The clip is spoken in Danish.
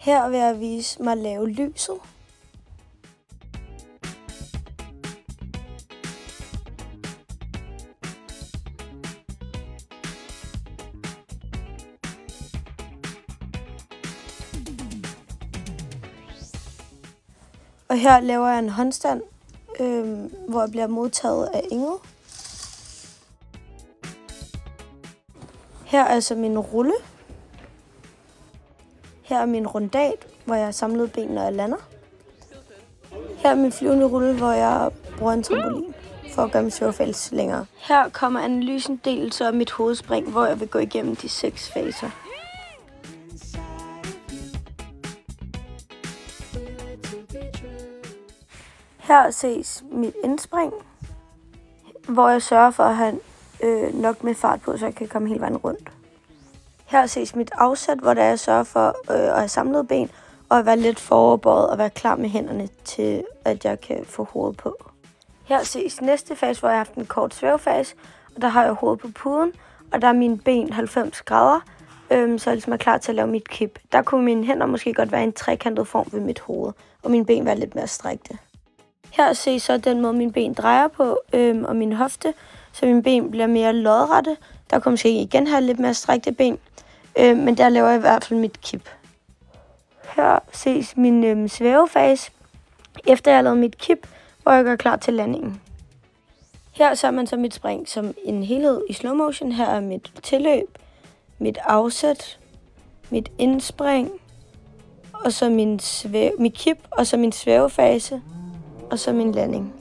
Her vil jeg vise mig at lave lyset. Og her laver jeg en håndstand, hvor jeg bliver modtaget af Ingrid. Her er altså min rulle. Her er min rundat, hvor jeg har samlet ben, når jeg lander. Her er min flyvende rulle, hvor jeg bruger en trampolin for at gøre min svævefase længere. Her kommer analysen del så af mit hovedspring, hvor jeg vil gå igennem de 6 faser. Her ses mit indspring, hvor jeg sørger for at have nok med fart på, så jeg kan komme hele vejen rundt. Her ses mit afsæt, hvor jeg sørger for at have samlet ben og at være lidt foroverbøjet og være klar med hænderne til, at jeg kan få hovedet på. Her ses næste fase, hvor jeg har haft en kort svævefase, og der har jeg hovedet på puden, og der er mine ben 90 grader, så jeg ligesom er klar til at lave mit kip. Der kunne mine hænder måske godt være en trekantet form ved mit hoved, og mine ben være lidt mere strækte. Her ses så den måde, mine ben drejer på, og min hofte, så mine ben bliver mere lodrette. Der kunne måske igen have lidt mere strækte ben, men der laver jeg i hvert fald mit kip. Her ses min svævefase, efter jeg har lavet mit kip, hvor jeg gør klar til landingen. Her ser man så mit spring som en helhed i slow motion. Her er mit tilløb, mit afsæt, mit indspring, og så mit kip, og så min svævefase, og så min landing.